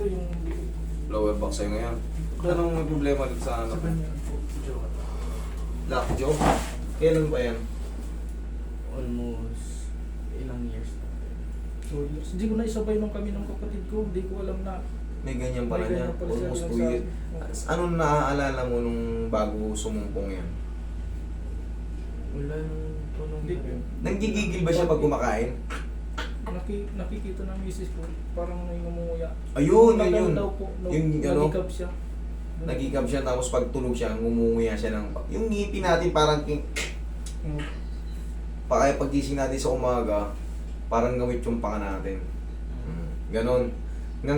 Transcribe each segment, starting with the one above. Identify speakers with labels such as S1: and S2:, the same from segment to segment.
S1: Ito yung likod.
S2: Lower back sa'yo ngayon. Anong may problema dito sa ano?
S1: Sa ganyan po.
S2: Lockjaw? Kailan ba yan?
S1: Almost ilang years na. 2 years. Hindi ko na isabay nung kami ng kapatid ko. Hindi ko alam na.
S2: May ganyan pala
S1: May
S2: niya.
S1: ganyan pala siya,
S2: Almost 2
S1: yung
S2: years. Anong naaalala mo nung bago sumumpong yan?
S1: Wala nung tunong
S3: Hindi.
S2: Nanggigigil ba siya pag kumakain?
S1: Nakikita ng misis ko. Parang may ngumuya.
S2: Ayun,
S1: Nung
S2: yun, yun.
S1: daw po.
S2: Yung ano?
S1: Nagikab siya.
S2: Nagigab siya tapos pag tulog siya, ngumunguya siya ng... Yung ngipin natin parang...
S1: Mm.
S2: Kaya pagising natin sa umaga, parang gamit yung panga natin. Ganon. Nga.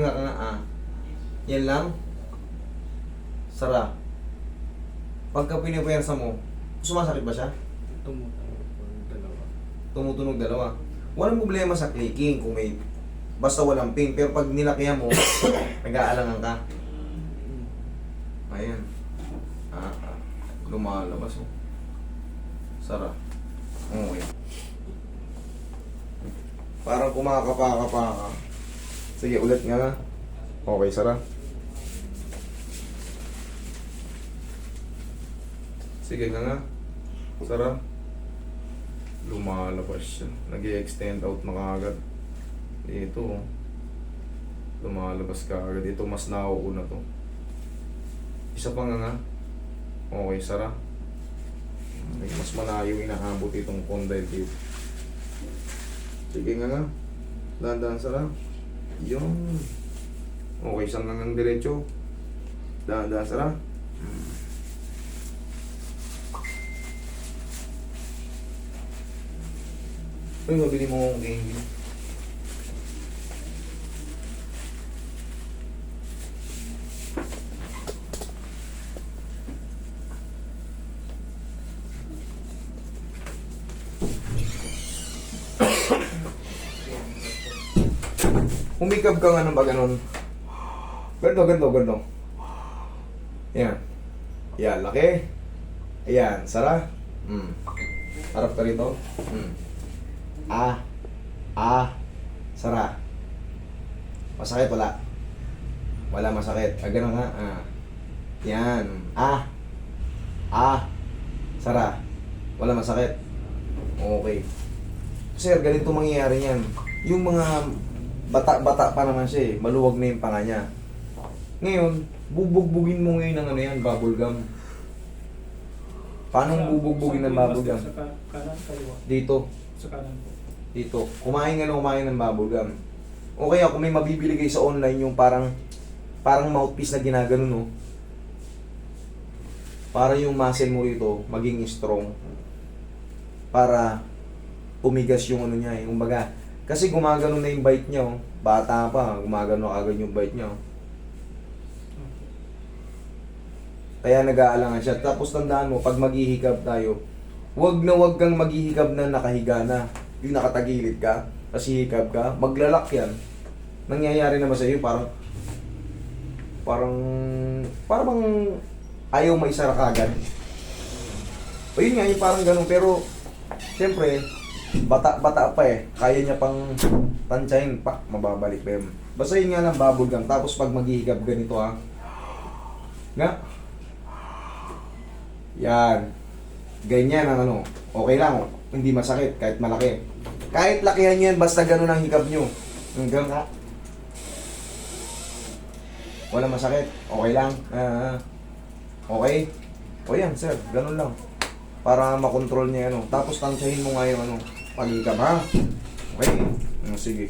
S2: Yan lang. Sara. Pagka pinipersa mo, sumasakit ba siya?
S1: Tumutulog po yung dalawa.
S2: Tumutunog dalawa. Walang problema sa clicking kung may... Basta walang pain. Pero pag nilakihan mo, nag-aalangan ka. Ayan. Lumalabas oh. Sara. Okay. Parang kumakapa-kapa ka. Sige, ulit nga. Okay, Sara. Sige nga. Sara. Lumalabas siya. Nag-i-extend out na kagad. Dito. Lumalabas kagad. Dito mas nauuna to. Isa pa nga. Okay, Sara. Mas malayo inaabot itong condyle dito. Sige nga. Dahan-dahan, Sara. Yung. Okay, isang ngang diretso. Dahan-dahan, Sara. Uy, mabili mo akong candy. Humikab ka nga ng ba ganun? Ganto. Yan. Yan, laki. Ayan, Sara. Harap ka rito. Sara. Masakit wala? Wala masakit. Ganun nga. Yan. Sara. Wala masakit. Okay. Sir, ganito mangyayari yan. Yung mga bata-bata pa naman siya eh. Maluwag na yung panga niya. Ngayon, bubugbugin mo ngayon ng ano yan, bubble gum. Paano bubugbugin ng bubble gum?
S1: Sa kanan, kaliwa.
S2: Dito.
S1: Sa kanan po.
S2: Dito. Kumain ng bubble gum. O kaya kung may mabibili kayo sa online yung parang mouthpiece na ginagano no. Para yung muscle mo rito maging strong. Para umigas yung ano niya eh. Kumbaga, kasi gumagano na yung bite niya oh. Bata pa, gumagano agad yung bite niya oh. Kaya nag-aalangan siya. Tapos tandaan mo, pag maghihikab tayo, wag kang maghihikab na nakahiga na. Yung nakatagilid ka, kasi hikab ka, maglalak yan. Nangyayari naman sa iyo, parang ayaw maisara kagad. O yun nga, yung parang ganun. Pero, siyempre, bata pa eh. Kaya niya pang tansyahin pa. Mababalik pa yun. Basta yun nga lang bubble gum. Tapos pag maghihigab ganito ha. Nga. Yan. Ganyan ang ano. Okay lang. Hindi masakit. Kahit malaki. Kahit lakihan yan. Basta ganun ang hikab nyo. Hanggang ha. Wala masakit. Okay lang. Okay. O yan sir. Ganun lang. Para makontrol niya ano. Tapos tansyahin mo nga yung ano. Pagikab ha. Okay. Sige.